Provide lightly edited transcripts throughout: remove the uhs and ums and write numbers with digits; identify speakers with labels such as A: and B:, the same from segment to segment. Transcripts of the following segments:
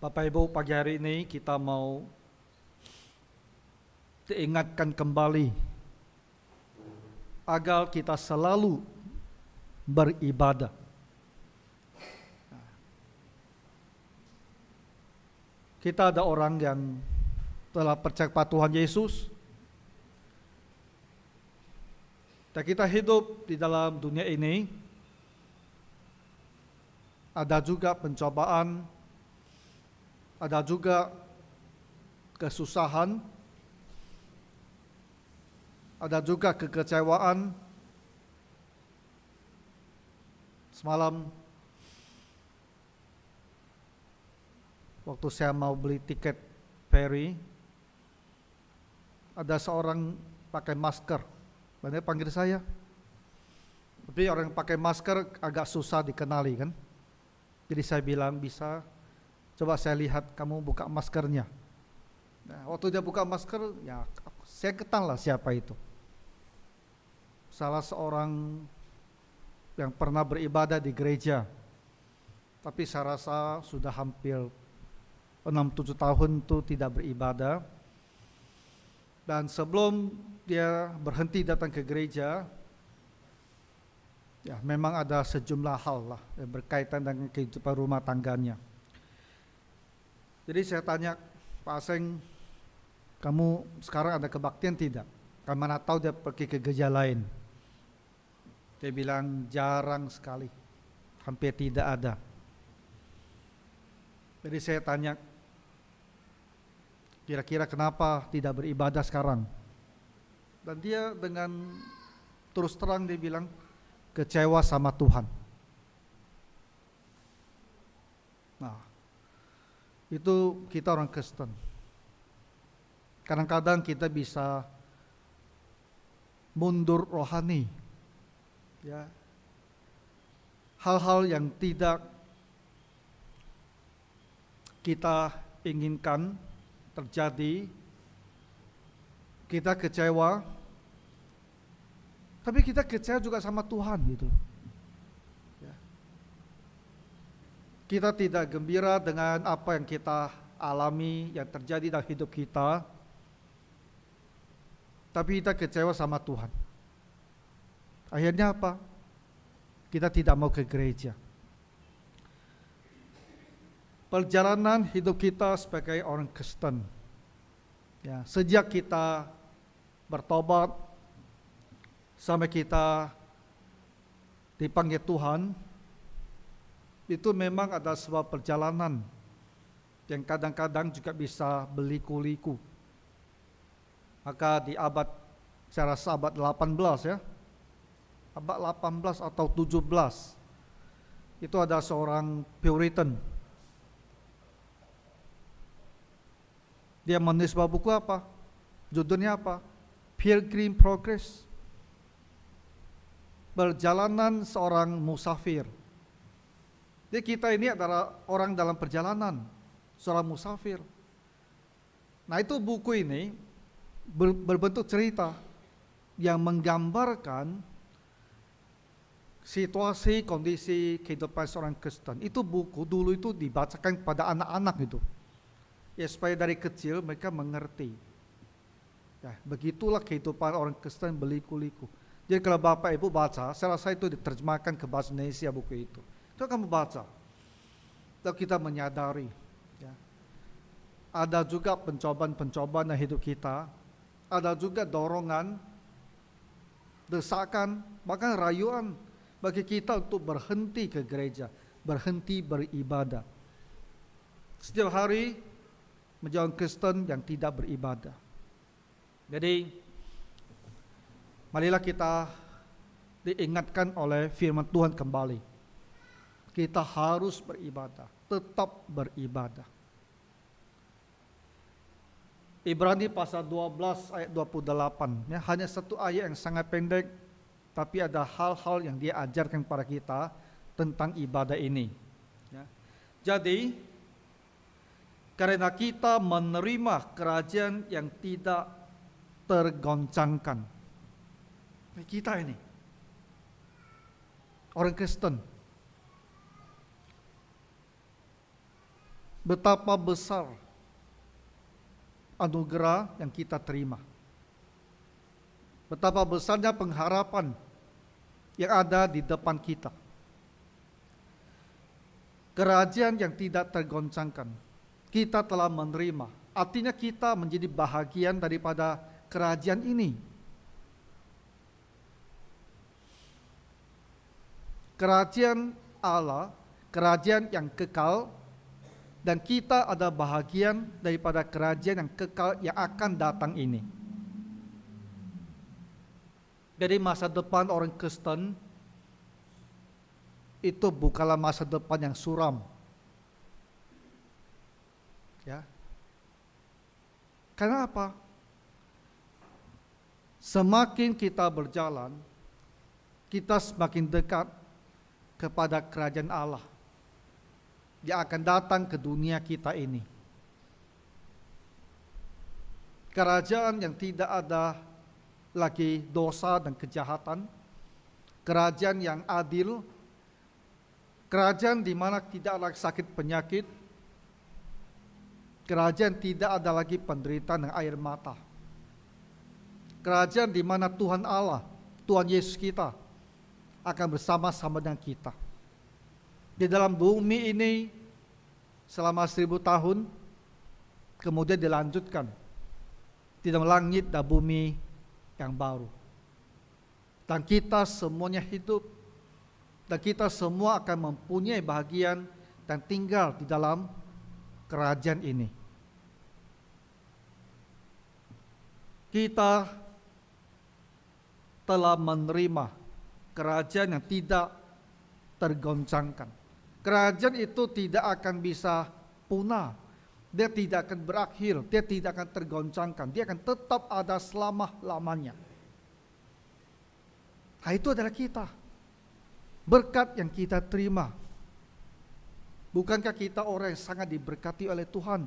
A: Bapak Ibu, pagi hari ini kita mau diingatkan kembali agar kita selalu beribadah. Kita ada orang yang telah percaya kepada Tuhan Yesus, dan kita hidup di dalam dunia ini. Ada juga pencobaan, ada juga kesusahan, ada juga kekecewaan. Semalam waktu saya mau beli tiket ferry, ada seorang pakai masker, dan dia panggil saya. Tapi orang yang pakai masker agak susah dikenali kan. Jadi saya bilang, bisa coba saya lihat kamu buka maskernya. Nah, waktu dia buka masker, ya saya kenal lah siapa itu. Salah seorang yang pernah beribadah di gereja, tapi saya rasa sudah hampir 6-7 tahun itu tidak beribadah. Dan sebelum dia berhenti datang ke gereja, ya memang ada sejumlah hal lah yang berkaitan dengan kehidupan rumah tangganya. Jadi saya tanya, Pak Aseng, kamu sekarang ada kebaktian tidak? Karena mana tahu dia pergi ke gereja lain. Dia bilang jarang sekali, hampir tidak ada. Jadi saya tanya, kira-kira kenapa tidak beribadah sekarang? Dan dia dengan terus terang dia bilang, kecewa sama Tuhan. Nah, itu kita orang Kristen. Kadang-kadang kita bisa mundur rohani, ya. Hal-hal yang tidak kita inginkan terjadi, kita kecewa. Tapi kita kecewa juga sama Tuhan gitu. Ya. Kita tidak gembira dengan apa yang kita alami, yang terjadi dalam hidup kita. Tapi kita kecewa sama Tuhan. Akhirnya apa? Kita tidak mau ke gereja. Perjalanan hidup kita sebagai orang Kristen, ya, sejak kita bertobat sampai kita dipanggil Tuhan, itu memang ada sebuah perjalanan yang kadang-kadang juga bisa berliku-liku. Maka di abad, saya rasa abad 18 ya, abad 18 atau 17, itu ada seorang Puritan. Dia menulis sebuah buku apa? Judulnya apa? Pilgrim Progress. Perjalanan seorang musafir. Jadi kita ini adalah orang dalam perjalanan, seorang musafir. Nah, itu buku ini berbentuk cerita yang menggambarkan situasi, kondisi kehidupan seorang Kristen. Itu buku dulu itu dibacakan kepada anak-anak itu, ya, supaya dari kecil mereka mengerti. Ya, begitulah kehidupan orang Kristen berliku-liku. Jadi kalau Bapak Ibu baca, saya rasa itu diterjemahkan ke bahasa Indonesia buku itu. Coba kamu baca, lalu kita menyadari, ya, ada juga pencobaan-pencobaan dalam hidup kita, ada juga dorongan, desakan, bahkan rayuan bagi kita untuk berhenti ke gereja, berhenti beribadah. Setiap hari menjadi Kristen yang tidak beribadah. Jadi marilah kita diingatkan oleh firman Tuhan kembali. Kita harus beribadah, tetap beribadah. Ibrani pasal 12 ayat 28, ya, hanya satu ayat yang sangat pendek, tapi ada hal-hal yang dia ajarkan kepada kita tentang ibadah ini. Ya. Jadi, karena kita menerima kerajaan yang tidak tergoncangkan. Kita ini orang Kristen, betapa besar anugerah yang kita terima. Betapa besarnya pengharapan yang ada di depan kita. Kerajaan yang tidak tergoncangkan, kita telah menerima. Artinya kita menjadi bahagian daripada kerajaan ini. Kerajaan Allah, kerajaan yang kekal, dan kita ada bahagian daripada kerajaan yang kekal yang akan datang ini. Jadi masa depan orang Kristen itu bukanlah masa depan yang suram. Ya. Karena apa? Semakin kita berjalan, kita semakin dekat kepada kerajaan Allah yang akan datang ke dunia kita ini. Kerajaan yang tidak ada lagi dosa dan kejahatan, kerajaan yang adil, kerajaan di mana tidak ada sakit penyakit, kerajaan tidak ada lagi penderitaan dan air mata, kerajaan di mana Tuhan Allah, Tuhan Yesus kita akan bersama-sama dengan kita. Di dalam bumi ini selama 1000 tahun, kemudian dilanjutkan di dalam langit dan bumi yang baru. Dan kita semuanya hidup, dan kita semua akan mempunyai bahagian dan tinggal di dalam kerajaan ini. Kita telah menerima kerajaan yang tidak tergoncangkan. Kerajaan itu tidak akan bisa punah. Dia tidak akan berakhir, dia tidak akan tergoncangkan, dia akan tetap ada selama-lamanya. Nah, itu adalah kita. Berkat yang kita terima. Bukankah kita orang yang sangat diberkati oleh Tuhan?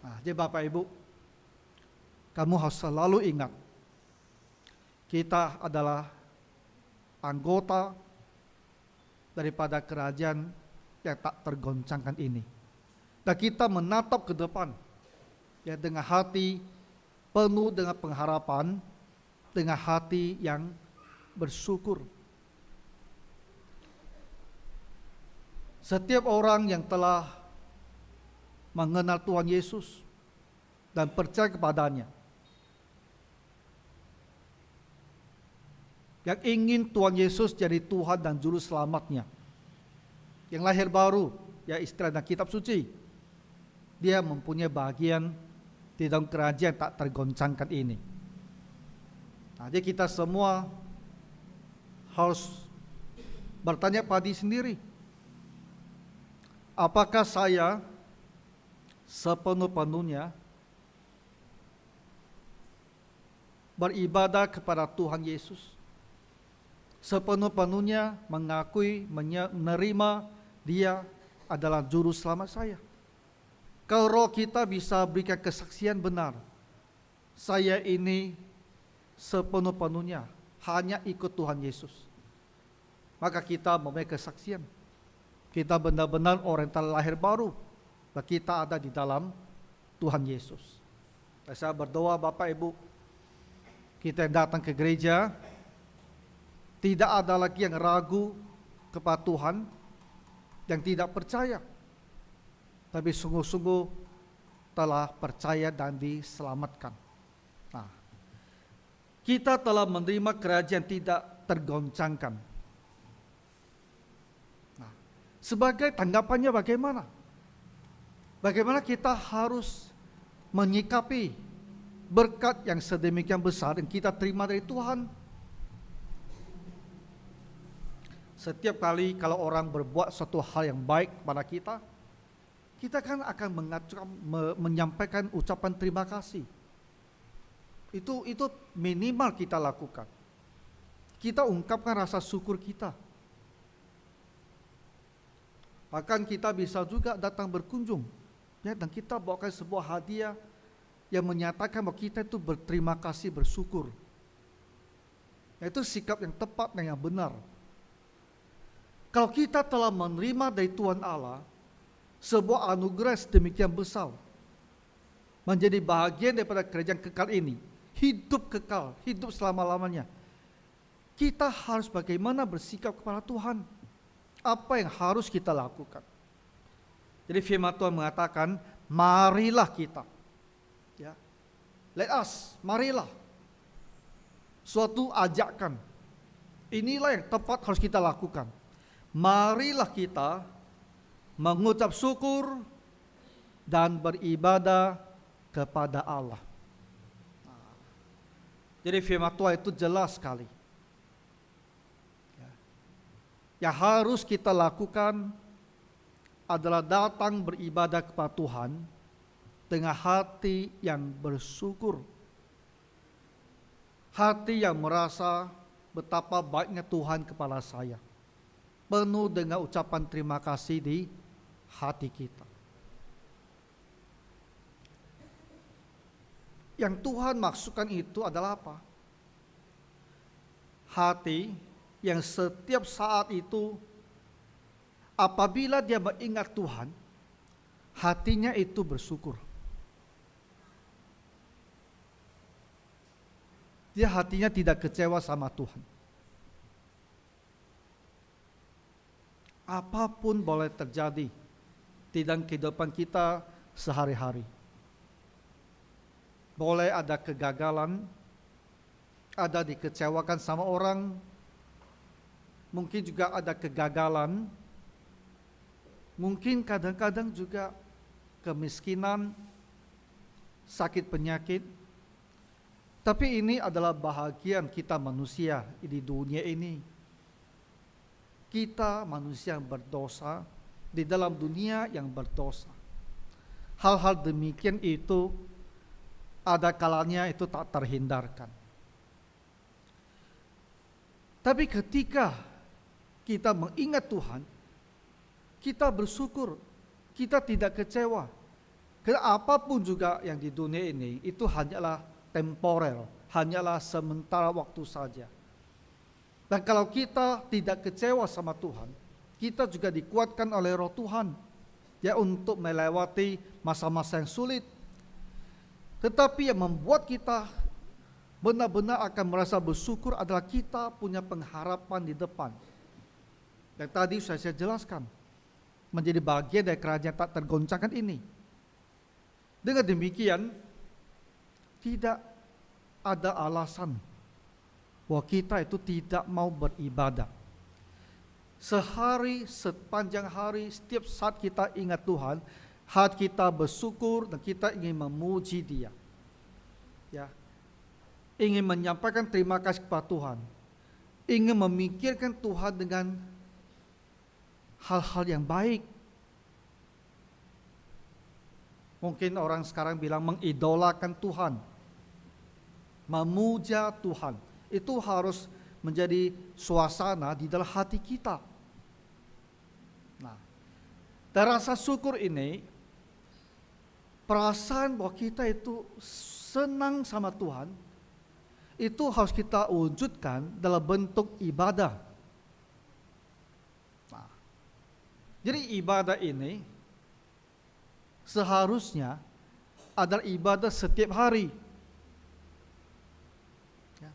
A: Nah, jadi Bapak Ibu, kamu harus selalu ingat, kita adalah anggota daripada kerajaan yang tak tergoncangkan ini. Dan kita menatap ke depan ya, dengan hati penuh dengan pengharapan, dengan hati yang bersyukur. Setiap orang yang telah mengenal Tuhan Yesus dan percaya kepadanya, yang ingin Tuhan Yesus jadi Tuhan dan Juru Selamatnya, yang lahir baru, ya istilah dalam kitab suci, dia mempunyai bagian di dalam kerajaan tak tergoncangkan ini. Nah, jadi kita semua harus bertanya pada diri sendiri, apakah saya sepenuh-penuhnya beribadah kepada Tuhan Yesus, sepenuh-penuhnya mengakui, menerima Dia adalah juru selamat saya. Kalau kita bisa berikan kesaksian benar, saya ini sepenuh-penuhnya hanya ikut Tuhan Yesus, maka kita mempunyai kesaksian. Kita benar-benar orang yang telah lahir baru, dan kita ada di dalam Tuhan Yesus. Dan saya berdoa Bapak Ibu, kita yang datang ke gereja, tidak ada lagi yang ragu kepada Tuhan, yang tidak percaya, tapi sungguh-sungguh telah percaya dan diselamatkan. Nah, kita telah menerima kerajaan tidak tergoncangkan. Nah, sebagai tanggapannya bagaimana? Bagaimana kita harus menyikapi berkat yang sedemikian besar yang kita terima dari Tuhan? Setiap kali kalau orang berbuat suatu hal yang baik kepada kita, kita kan akan menyampaikan ucapan terima kasih. Itu minimal kita lakukan. Kita ungkapkan rasa syukur kita. Bahkan kita bisa juga datang berkunjung, ya, dan kita bawakan sebuah hadiah yang menyatakan bahwa kita itu berterima kasih, bersyukur. Itu sikap yang tepat dan yang benar. Kalau kita telah menerima dari Tuhan Allah sebuah anugerah demikian besar, menjadi bagian daripada kerajaan kekal ini, hidup kekal, hidup selama-lamanya, kita harus bagaimana bersikap kepada Tuhan. Apa yang harus kita lakukan? Jadi firman Tuhan mengatakan, marilah kita. Ya. Let us, marilah. Suatu ajakan. Inilah yang tepat harus kita lakukan. Marilah kita mengucap syukur dan beribadah kepada Allah. Jadi firman Tuhan itu jelas sekali. Yang harus kita lakukan adalah datang beribadah kepada Tuhan dengan hati yang bersyukur. Hati yang merasa betapa baiknya Tuhan kepada saya. Penuh dengan ucapan terima kasih di hati kita. Yang Tuhan maksudkan itu adalah apa? Hati yang setiap saat itu apabila dia mengingat Tuhan, hatinya itu bersyukur. Dia hatinya tidak kecewa sama Tuhan. Apapun boleh terjadi di dalam kehidupan kita sehari-hari. Boleh ada kegagalan, ada dikecewakan sama orang, mungkin juga ada kegagalan, mungkin kadang-kadang juga kemiskinan, sakit penyakit. Tapi ini adalah bahagian kita manusia di dunia ini. Kita manusia yang berdosa di dalam dunia yang berdosa. Hal-hal demikian itu ada kalanya itu tak terhindarkan. Tapi ketika kita mengingat Tuhan, kita bersyukur, kita tidak kecewa. Karena apapun juga yang di dunia ini itu hanyalah temporer, hanyalah sementara waktu saja. Dan kalau kita tidak kecewa sama Tuhan, kita juga dikuatkan oleh Roh Tuhan ya untuk melewati masa-masa yang sulit. Tetapi yang membuat kita benar-benar akan merasa bersyukur adalah kita punya pengharapan di depan. Yang tadi saya jelaskan, menjadi bagian dari kerajaan tak tergoncangkan ini. Dengan demikian, tidak ada alasan bahwa kita itu tidak mau beribadah. Sehari, sepanjang hari, setiap saat kita ingat Tuhan, hati kita bersyukur dan kita ingin memuji Dia. Ya. Ingin menyampaikan terima kasih kepada Tuhan. Ingin memikirkan Tuhan dengan hal-hal yang baik. Mungkin orang sekarang bilang mengidolakan Tuhan, memuja Tuhan. Itu harus menjadi suasana di dalam hati kita. Nah, dari rasa syukur ini, perasaan bahwa kita itu senang sama Tuhan, itu harus kita wujudkan dalam bentuk ibadah. Nah, jadi ibadah ini seharusnya adalah ibadah setiap hari. Ya.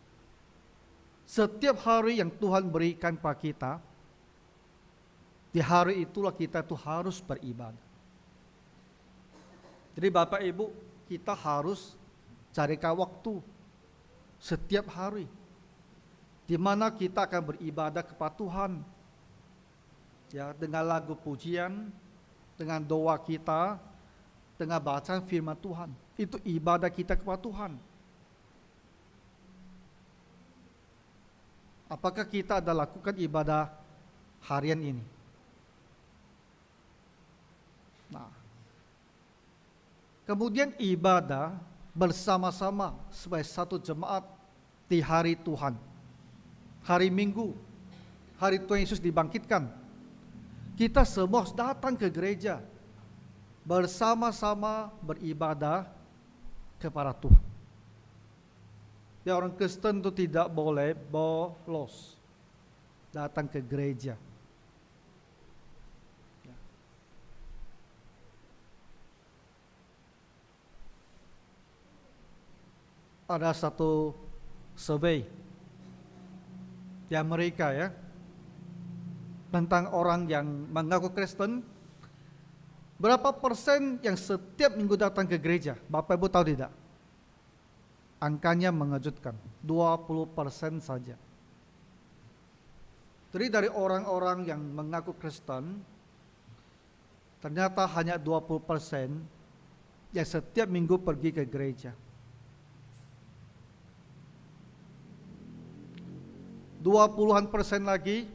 A: Setiap hari yang Tuhan berikan kepada kita, di hari itulah kita tuh harus beribadah. Jadi Bapak Ibu, kita harus carikan waktu setiap hari di mana kita akan beribadah kepada Tuhan. Ya, dengan lagu pujian, dengan doa kita, dengan bacaan firman Tuhan. Itu ibadah kita kepada Tuhan. Apakah kita ada lakukan ibadah harian ini? Nah, kemudian ibadah bersama-sama sebagai satu jemaat di hari Tuhan. Hari Minggu, hari Tuhan Yesus dibangkitkan. Kita semua harus datang ke gereja bersama-sama beribadah kepada Tuhan. Ya, orang Kristen itu tidak boleh bolos datang ke gereja. ada satu survei di Amerika ya, tentang orang yang mengaku Kristen, berapa persen yang setiap minggu datang ke gereja? Bapak Ibu tahu tidak? Angkanya mengejutkan, 20% saja. Jadi dari orang-orang yang mengaku Kristen, ternyata hanya 20% yang setiap minggu pergi ke gereja. 20% lagi,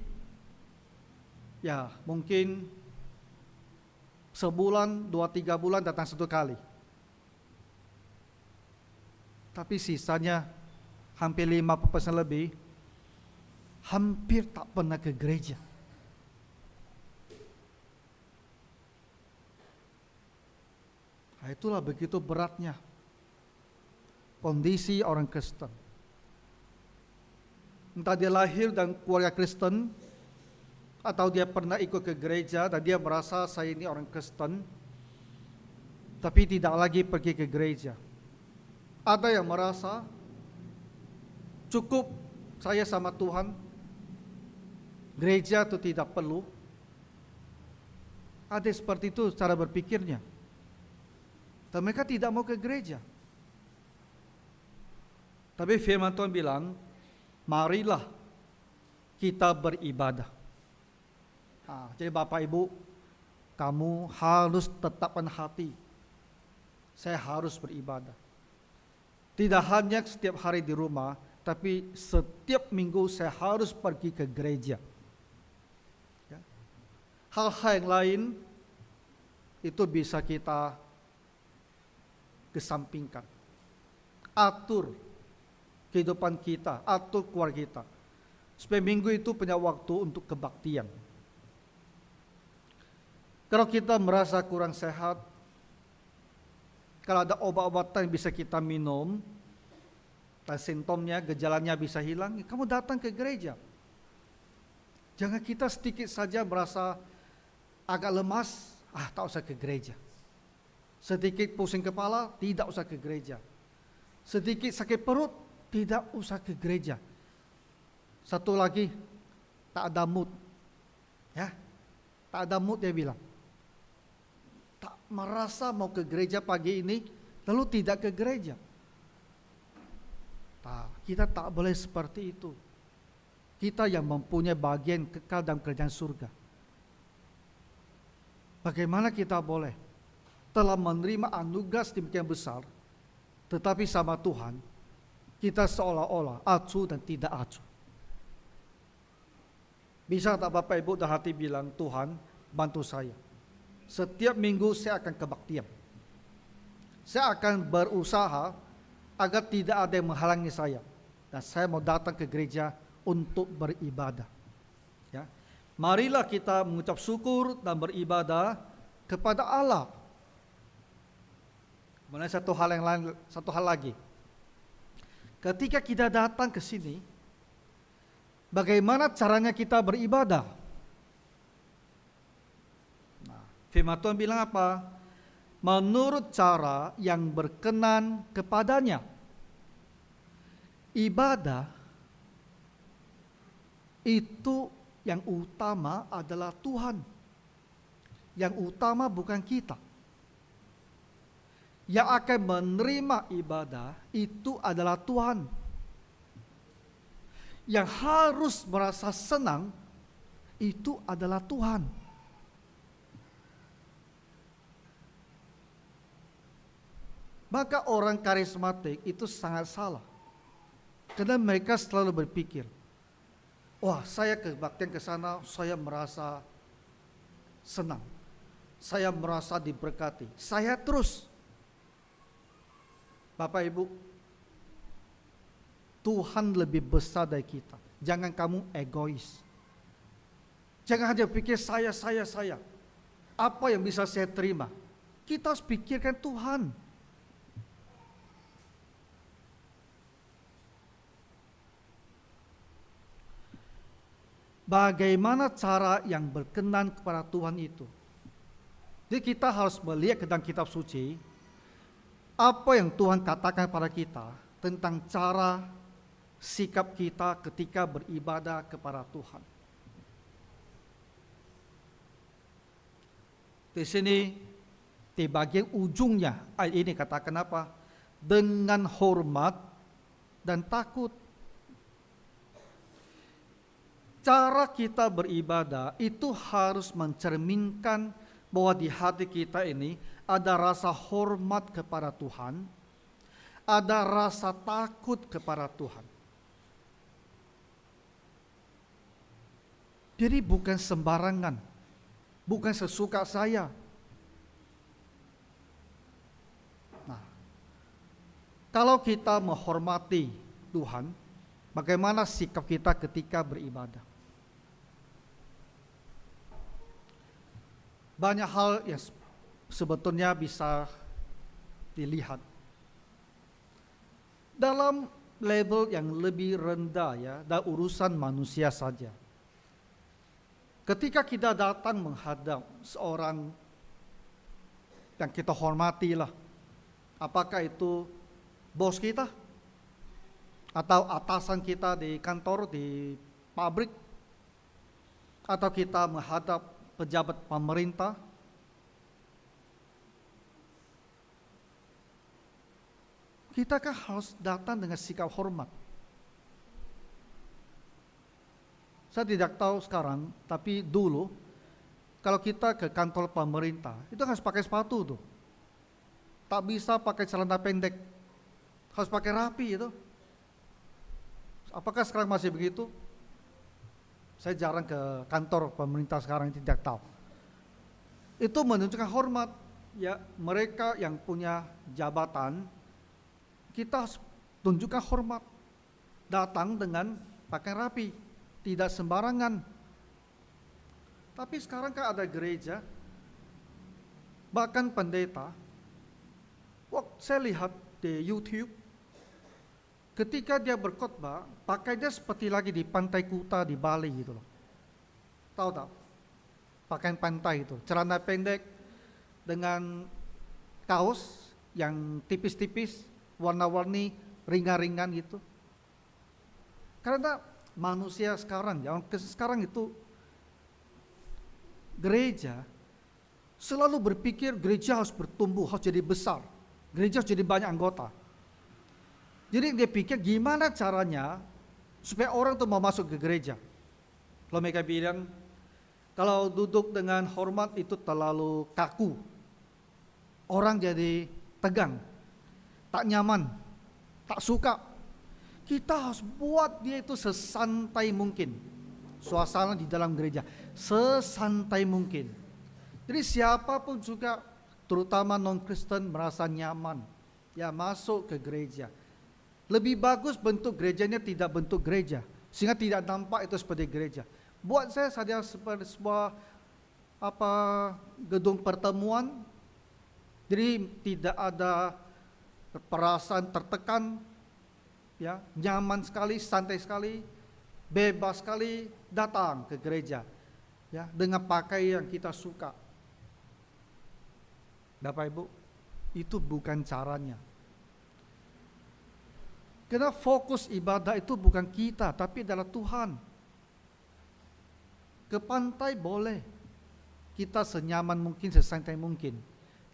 A: ya mungkin sebulan, 2-3 bulan datang 1 kali. Tapi sisanya hampir 50% lebih, hampir tak pernah ke gereja. Nah, itulah begitu beratnya kondisi orang Kristen. Entah dia lahir dan keluarga Kristen, atau dia pernah ikut ke gereja dan dia merasa saya ini orang Kristen, tapi tidak lagi pergi ke gereja. Ada yang merasa cukup saya sama Tuhan, gereja itu tidak perlu. Ada seperti itu cara berpikirnya. Dan mereka tidak mau ke gereja. Tapi firman Tuhan bilang, marilah kita beribadah. Jadi Bapak Ibu, kamu harus tetapkan hati, saya harus beribadah. Tidak hanya setiap hari di rumah, tapi setiap minggu saya harus pergi ke gereja. Ya. Hal-hal yang lain itu bisa kita kesampingkan. Atur kehidupan kita, atur keluarga kita, supaya minggu itu punya waktu untuk kebaktian. Kalau kita merasa kurang sehat, kalau ada obat-obatan yang bisa kita minum, dan simptomnya, gejalanya bisa hilang, kamu datang ke gereja. Jangan kita sedikit saja merasa agak lemas, tak usah ke gereja. Sedikit pusing kepala, tidak usah ke gereja. Sedikit sakit perut, tidak usah ke gereja. Satu lagi, tak ada mood. Ya, tak ada mood dia bilang. Tak merasa mau ke gereja pagi ini, lalu tidak ke gereja. Kita tak boleh seperti itu. Kita yang mempunyai bagian kekal dalam kerajaan surga. Bagaimana kita boleh telah menerima anugerah demikian besar, tetapi sama Tuhan kita seolah-olah acuh dan tidak acuh. Bisa tak Bapak Ibu dan hati bilang, Tuhan bantu saya. Setiap minggu saya akan kebaktian. Saya akan berusaha agar tidak ada yang menghalangi saya. Dan saya mau datang ke gereja untuk beribadah. Ya. Marilah kita mengucap syukur dan beribadah kepada Allah. Kemudian satu hal lagi. Ketika kita datang ke sini, bagaimana caranya kita beribadah? Firman Tuhan bilang apa? Menurut cara yang berkenan kepadanya. Ibadah itu yang utama adalah Tuhan. Yang utama bukan kita. Yang akan menerima ibadah itu adalah Tuhan. Yang harus merasa senang itu adalah Tuhan. Maka orang karismatik itu sangat salah. Karena mereka selalu berpikir, wah saya kebaktian ke sana, saya merasa senang. Saya merasa diberkati. Saya terus. Bapak Ibu, Tuhan lebih besar dari kita. Jangan kamu egois. Jangan hanya pikir saya. Apa yang bisa saya terima? Kita harus pikirkan Tuhan. Bagaimana cara yang berkenan kepada Tuhan itu? Jadi kita harus melihat ke dalam kitab suci, apa yang Tuhan katakan pada kita, tentang cara sikap kita ketika beribadah kepada Tuhan. Di sini, di bagian ujungnya ayat ini katakan apa? Dengan hormat dan takut. Cara kita beribadah itu harus mencerminkan bahwa di hati kita ini ada rasa hormat kepada Tuhan, ada rasa takut kepada Tuhan. Jadi bukan sembarangan, bukan sesuka saya. Nah, kalau kita menghormati Tuhan, bagaimana sikap kita ketika beribadah? Banyak hal yang sebetulnya bisa dilihat. Dalam level yang lebih rendah ya, dan urusan manusia saja. Ketika kita datang menghadap seorang yang kita hormati lah, apakah itu bos kita, atau atasan kita di kantor, di pabrik, atau kita menghadap pejabat pemerintah, kita kan harus datang dengan sikap hormat. Saya tidak tahu sekarang, tapi dulu kalau kita ke kantor pemerintah, itu harus pakai sepatu tuh. Tak bisa pakai celana pendek, harus pakai rapi itu. Apakah sekarang masih begitu? Saya jarang ke kantor pemerintah sekarang, tidak tahu. Itu menunjukkan hormat. Ya, mereka yang punya jabatan, kita harus tunjukkan hormat. Datang dengan pakaian rapi, tidak sembarangan. Tapi sekarang kan ada gereja, bahkan pendeta. Waktu saya lihat di YouTube, ketika dia berkhotbah, pakainya seperti lagi di pantai Kuta di Bali gitu loh. Tahu tak? Pakaian pantai itu, celana pendek dengan kaos yang tipis-tipis, warna-warni, ringan-ringan gitu. Karena manusia sekarang, sekarang itu gereja selalu berpikir gereja harus bertumbuh, harus jadi besar, gereja harus jadi banyak anggota. Jadi dia pikir gimana caranya supaya orang tuh mau masuk ke gereja. Kalau mereka bilang kalau duduk dengan hormat itu terlalu kaku, orang jadi tegang, tak nyaman, tak suka. Kita harus buat dia itu sesantai mungkin. Suasana di dalam gereja sesantai mungkin. Jadi siapapun juga, terutama non-Kristen, merasa nyaman ya masuk ke gereja. Lebih bagus bentuk gerejanya tidak bentuk gereja, sehingga tidak nampak itu seperti gereja. Buat saya saja seperti sebuah gedung pertemuan. Jadi tidak ada perasaan tertekan, ya, nyaman sekali, santai sekali, bebas sekali datang ke gereja, ya, dengan pakaian yang kita suka. Bapak Ibu, itu bukan caranya. Karena fokus ibadah itu bukan kita, tapi adalah Tuhan. Ke pantai boleh, kita senyaman mungkin, sesantai mungkin.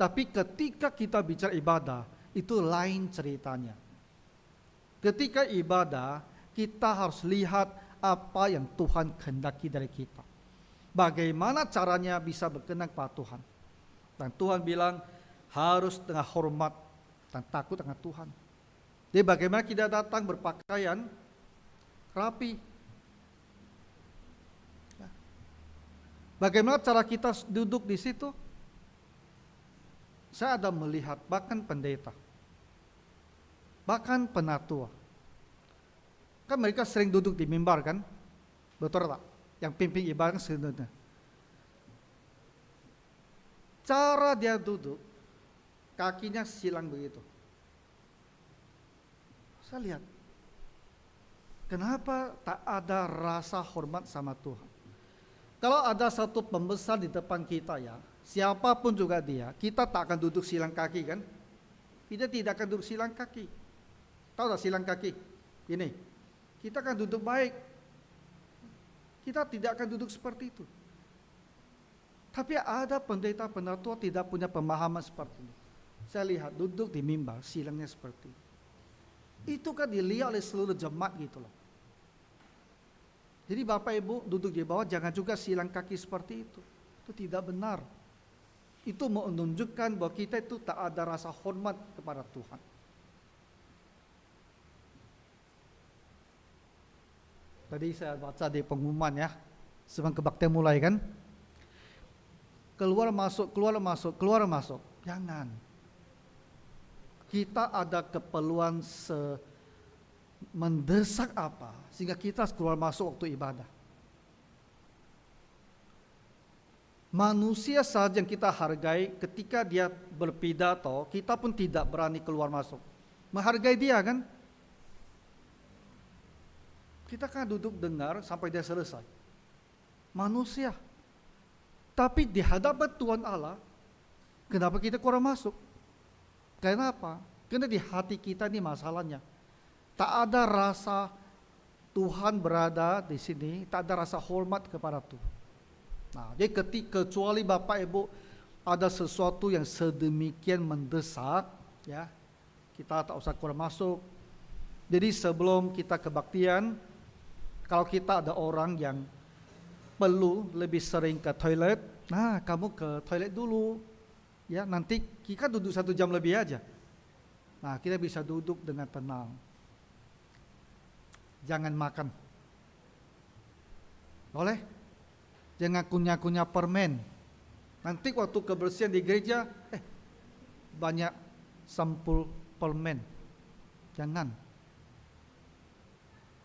A: Tapi ketika kita bicara ibadah, itu lain ceritanya. Ketika ibadah, kita harus lihat apa yang Tuhan kehendaki dari kita. Bagaimana caranya bisa berkenan kepada Tuhan. Dan Tuhan bilang harus dengan hormat dan takut dengan Tuhan. Jadi bagaimana kita datang berpakaian rapi. Bagaimana cara kita duduk di situ? Saya ada melihat bahkan pendeta, bahkan penatua. Kan mereka sering duduk di mimbar kan? Betul tak? Yang pimpin ibadah sebenarnya. Cara dia duduk, kakinya silang begitu. Saya lihat, kenapa tak ada rasa hormat sama Tuhan? Kalau ada satu pembesar di depan kita ya, siapapun juga dia, kita tak akan duduk silang kaki kan? Kita tidak akan duduk silang kaki. Tahu tak silang kaki? Ini, kita akan duduk baik. Kita tidak akan duduk seperti itu. Tapi ada pendeta penatua tidak punya pemahaman seperti ini. Saya lihat duduk di mimbar, silangnya seperti itu. Itu kan dilihat oleh seluruh jemaat gitu loh. Jadi Bapak Ibu duduk di bawah jangan juga silang kaki seperti itu. Itu tidak benar. Itu menunjukkan bahwa kita itu tak ada rasa hormat kepada Tuhan. Tadi saya baca di pengumuman ya, sebelum kebaktian mulai kan. Keluar masuk, keluar masuk, keluar masuk. Jangan. Kita ada keperluan mendesak apa sehingga kita harus keluar masuk waktu ibadah. Manusia saja yang kita hargai ketika dia berpidato, kita pun tidak berani keluar masuk. Menghargai dia kan? Kita kan duduk dengar sampai dia selesai. Manusia. Tapi di hadapan Tuhan Allah, kenapa kita keluar masuk? Kenapa? Karena di hati kita ini masalahnya. Tak ada rasa Tuhan berada di sini, tak ada rasa hormat kepada Tuhan. Nah, jadi kecuali Bapak Ibu ada sesuatu yang sedemikian mendesak, ya, kita tak usah keluar masuk. Jadi sebelum kita kebaktian, kalau kita ada orang yang perlu lebih sering ke toilet, nah kamu ke toilet dulu, ya nanti kita duduk 1 jam lebih aja. Nah kita bisa duduk dengan tenang. Jangan makan, boleh? Jangan kunyah-kunyah permen. Nanti waktu kebersihan di gereja, banyak sampul permen. Jangan.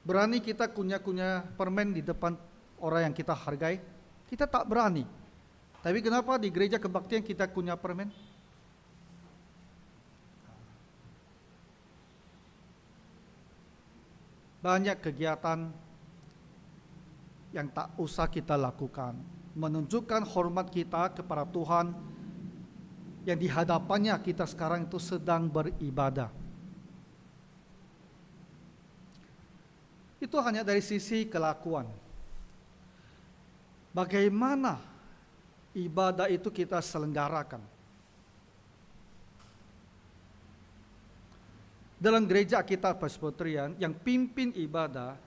A: Berani kita kunyah-kunyah permen di depan orang yang kita hargai? Kita tak berani. Tapi kenapa di gereja kebaktian kita kunyah permen? Banyak kegiatan yang tak usah kita lakukan. Menunjukkan hormat kita kepada Tuhan yang di hadapannya kita sekarang itu sedang beribadah. Itu hanya dari sisi kelakuan. Bagaimana ibadah itu kita selenggarakan. Dalam gereja kita Presbyterian yang pimpin ibadah,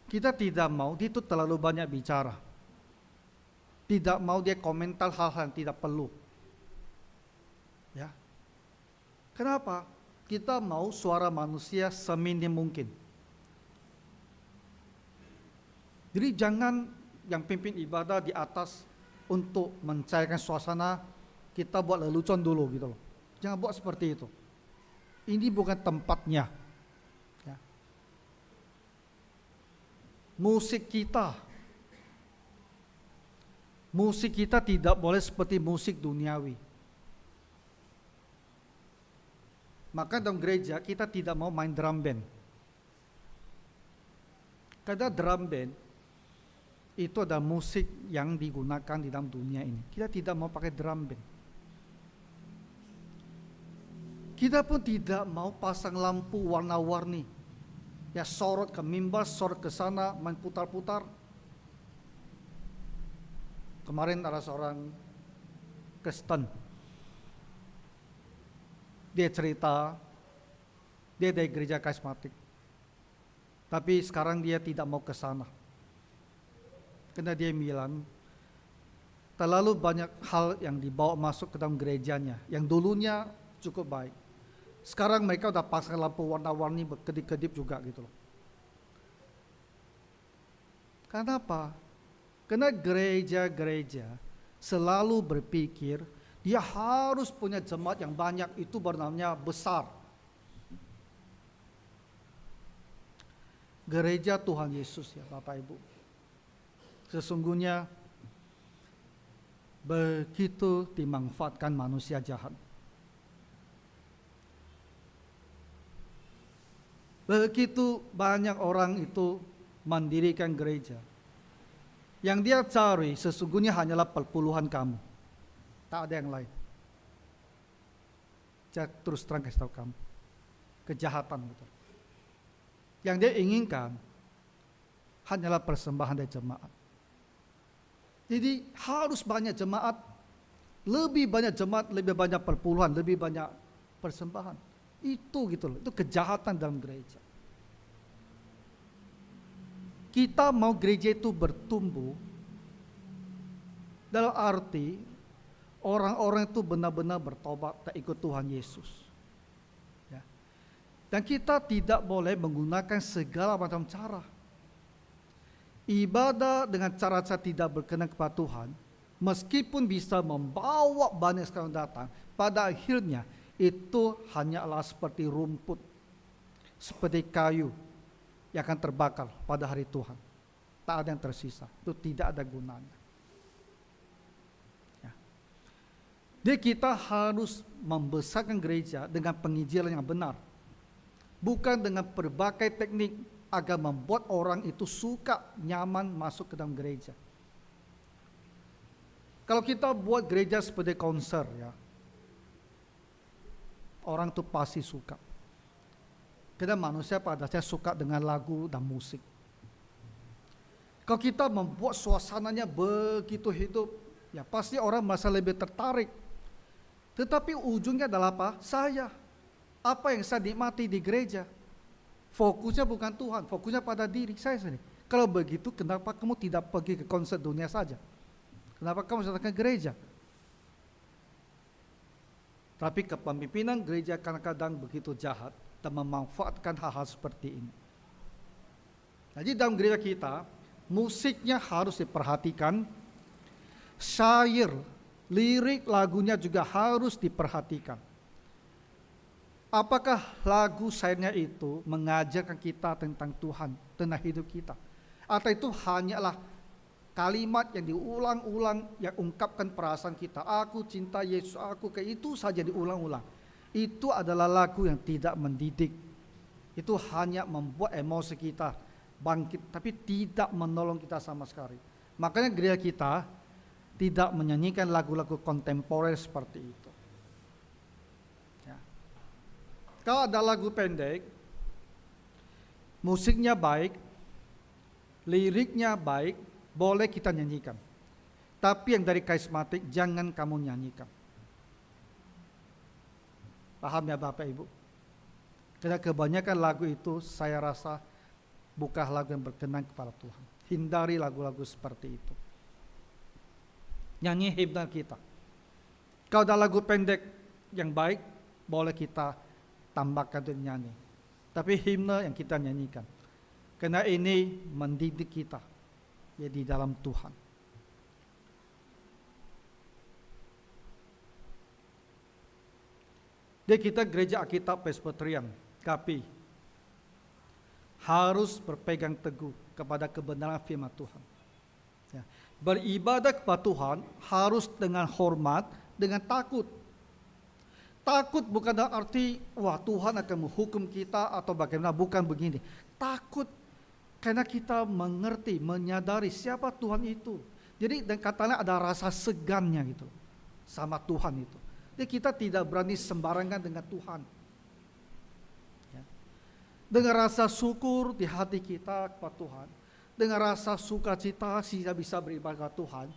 A: kita tidak mau dia itu terlalu banyak bicara. Tidak mau dia komentar hal-hal yang tidak perlu. Ya. Kenapa? Kita mau suara manusia seminim mungkin. Jadi jangan yang pimpin ibadah di atas untuk mencairkan suasana, kita buat lelucon dulu gitu loh. Jangan buat seperti itu. Ini bukan tempatnya. Ya. Musik kita tidak boleh seperti musik duniawi. Maka dalam gereja kita tidak mau main drum band. Karena drum band itu adalah musik yang digunakan di dalam dunia ini. Kita tidak mau pakai drum band. Kita pun tidak mau pasang lampu warna-warni. Ya sorot ke mimbar, sorot ke sana, main putar-putar. Kemarin ada seorang Kristen. Dia cerita, dia dari gereja karismatik. Tapi sekarang dia tidak mau ke sana. Karena dia bilang, terlalu banyak hal yang dibawa masuk ke dalam gerejanya. Yang dulunya cukup baik. Sekarang mereka udah pasang lampu warna-warni berkedip-kedip juga gitu loh. Kenapa? Karena gereja-gereja selalu berpikir dia harus punya jemaat yang banyak, itu bernamanya besar. Gereja Tuhan Yesus ya Bapak Ibu. Sesungguhnya begitu dimanfaatkan manusia jahat. Begitu banyak orang itu mendirikan gereja. Yang dia cari sesungguhnya hanyalah perpuluhan kamu. Tak ada yang lain. Saya terus terang kasih tahu kamu. kejahatan. Gitu. Yang dia inginkan hanyalah persembahan dari jemaat. Jadi harus banyak jemaat, lebih banyak perpuluhan, lebih banyak persembahan. Itu gitu loh, itu kejahatan dalam gereja. Kita mau gereja itu bertumbuh dalam arti orang-orang itu benar-benar bertobat dan ikut Tuhan Yesus. Ya. Dan kita tidak boleh menggunakan segala macam cara. Ibadah dengan cara-cara tidak berkenan kepada Tuhan, meskipun bisa membawa banyak sekali datang, pada akhirnya itu hanyalah seperti rumput, seperti kayu yang akan terbakar pada hari Tuhan. Tak ada yang tersisa, itu tidak ada gunanya. Ya. Jadi kita harus membesarkan gereja dengan penginjilan yang benar, bukan dengan berbagai teknik agar membuat orang itu suka, nyaman masuk ke dalam gereja. Kalau kita buat gereja seperti konser, ya, orang tuh pasti suka. Karena manusia pada dasarnya suka dengan lagu dan musik. Kalau kita membuat suasananya begitu hidup, ya pasti orang merasa lebih tertarik. Tetapi ujungnya adalah apa? Apa yang saya nikmati di gereja? Fokusnya bukan Tuhan, fokusnya pada diri saya sendiri. Kalau begitu, kenapa kamu tidak pergi ke konser dunia saja? Kenapa kamu datang ke gereja? Tapi kepemimpinan gereja kadang-kadang begitu jahat dan memanfaatkan hal-hal seperti ini. Jadi dalam gereja kita, musiknya harus diperhatikan, syair, lirik lagunya juga harus diperhatikan. Apakah lagu syairnya itu mengajarkan kita tentang Tuhan, tentang hidup kita? Atau itu hanyalah kalimat yang diulang-ulang, yang ungkapkan perasaan kita. Aku cinta Yesus, aku kayak itu saja diulang-ulang. Itu adalah lagu yang tidak mendidik. Itu hanya membuat emosi kita bangkit, tapi tidak menolong kita sama sekali. Makanya gereja kita tidak menyanyikan lagu-lagu kontemporer seperti itu. Kalau ada lagu pendek, musiknya baik, liriknya baik, boleh kita nyanyikan. Tapi yang dari karismatik jangan kamu nyanyikan. Paham ya Bapak Ibu? Karena kebanyakan lagu itu saya rasa bukan lagu yang berkenan kepada Tuhan. Hindari lagu-lagu seperti itu. Nyanyi himne kita. Kalau ada lagu pendek yang baik, boleh kita tambahkan untuk nyanyi. Tapi himne yang kita nyanyikan, karena ini mendidik kita ya di dalam Tuhan. Jadi kita gereja Alkitab Presbyterian KPI harus berpegang teguh kepada kebenaran firman Tuhan. Ya. Beribadah kepada Tuhan harus dengan hormat, dengan takut. Takut bukan dalam arti, wah Tuhan akan menghukum kita atau bagaimana, bukan begini. Takut karena kita mengerti, menyadari siapa Tuhan itu. Jadi dan katanya ada rasa segannya gitu sama Tuhan itu. Jadi kita tidak berani sembarangan dengan Tuhan. Ya. Dengan rasa syukur di hati kita kepada Tuhan, dengan rasa sukacita kita bisa beribadah kepada Tuhan,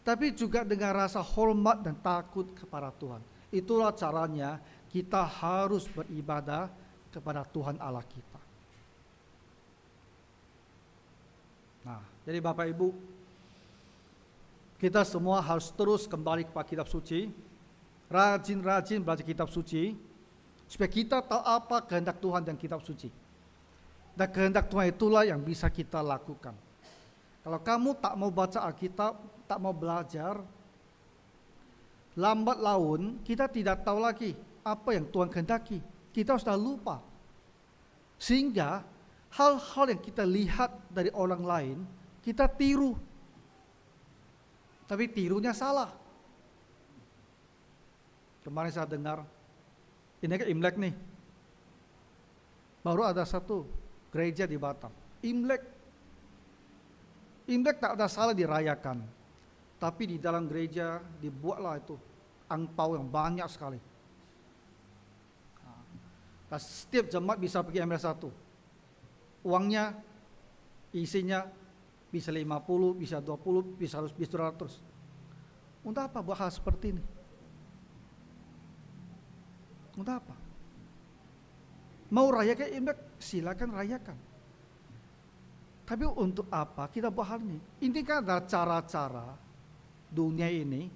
A: tapi juga dengan rasa hormat dan takut kepada Tuhan. Itulah caranya kita harus beribadah kepada Tuhan Allah kita. Nah, jadi Bapak Ibu, kita semua harus terus kembali kepada kitab suci, rajin-rajin baca kitab suci, supaya kita tahu apa kehendak Tuhan dan kitab suci. Dan kehendak Tuhan itulah yang bisa kita lakukan. Kalau kamu tak mau baca Alkitab, tak mau belajar, lambat laun kita tidak tahu lagi apa yang Tuhan kehendaki. Kita sudah lupa. Sehingga hal-hal yang kita lihat dari orang lain, kita tiru. Tapi tirunya salah. Kemarin saya dengar, ini kan Imlek nih. Baru ada satu gereja di Batam. Imlek tak ada salah dirayakan. Tapi di dalam gereja dibuatlah itu angpau yang banyak sekali. Nah, setiap jemaat bisa pergi ambil satu. Uangnya, isinya bisa 50, bisa 20, bisa 100, bisa 200. Untuk apa buat hal seperti ini? Untuk apa? Mau rayakan Imlek, silakan rayakan. Tapi untuk apa kita buat hal ini? Ini kan adalah cara-cara dunia ini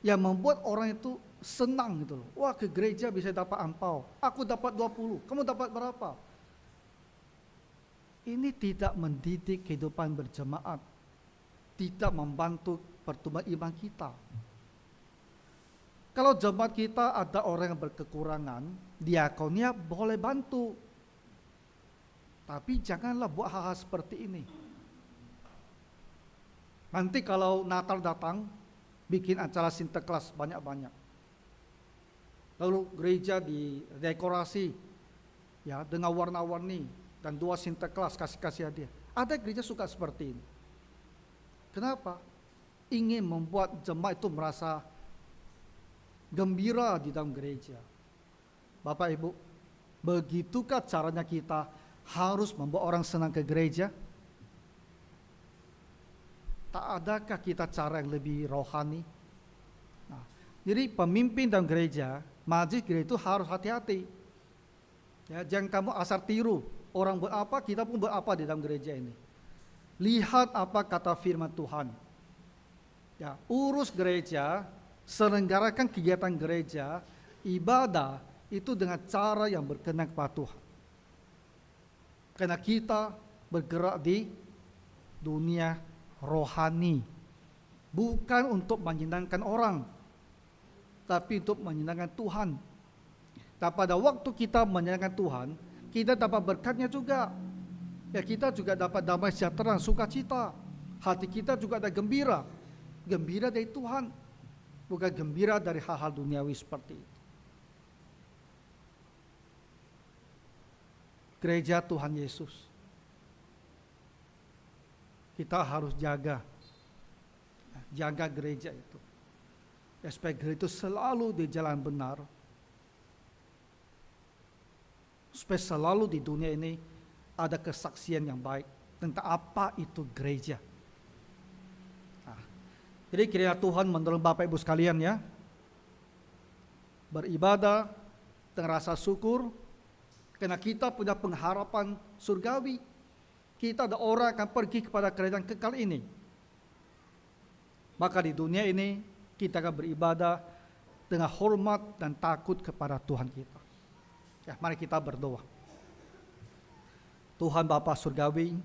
A: yang membuat orang itu senang gitu loh. Wah, ke gereja bisa dapat ampau. Aku dapat 20, kamu dapat berapa? Ini tidak mendidik kehidupan berjemaat. Tidak membantu pertumbuhan iman kita. Kalau jemaat kita ada orang yang berkekurangan, diakonnya boleh bantu. Tapi janganlah buat hal-hal seperti ini. Nanti kalau Natal datang, bikin acara Sinterklas banyak-banyak. Lalu gereja didekorasi ya dengan warna-warni dan 2 Sinterklas kasih hadiah. Ada gereja suka seperti ini. Kenapa? Ingin membuat jemaat itu merasa gembira di dalam gereja. Bapak Ibu, begitukah caranya kita harus membawa orang senang ke gereja? Tak adakah kita cara yang lebih rohani? Nah, jadi pemimpin dalam gereja, majelis gereja itu harus hati-hati. Ya, jangan kamu asal tiru. Orang buat apa, kita pun buat apa di dalam gereja ini. Lihat apa kata firman Tuhan. Ya, urus gereja, selenggarakan kegiatan gereja, ibadah itu dengan cara yang berkenan kepada Tuhan. Karena kita bergerak di dunia rohani, bukan untuk menyenangkan orang, tapi untuk menyenangkan Tuhan. Dan pada waktu kita menyenangkan Tuhan, kita dapat berkatnya juga. Ya, kita juga dapat damai sejahtera, sukacita. Hati kita juga ada gembira. Gembira dari Tuhan, bukan gembira dari hal-hal duniawi seperti itu. Gereja Tuhan Yesus, kita harus jaga gereja itu, ya, supaya gereja itu selalu di jalan benar, supaya selalu di dunia ini ada kesaksian yang baik tentang apa itu gereja. Nah, jadi kiranya Tuhan menolong Bapak Ibu sekalian ya, beribadah dengan rasa syukur, karena kita punya pengharapan surgawi. Kita ada orang akan pergi kepada kerajaan kekal ini. Maka di dunia ini kita akan beribadah dengan hormat dan takut kepada Tuhan kita. Ya, mari kita berdoa. Tuhan Bapa Surgawi,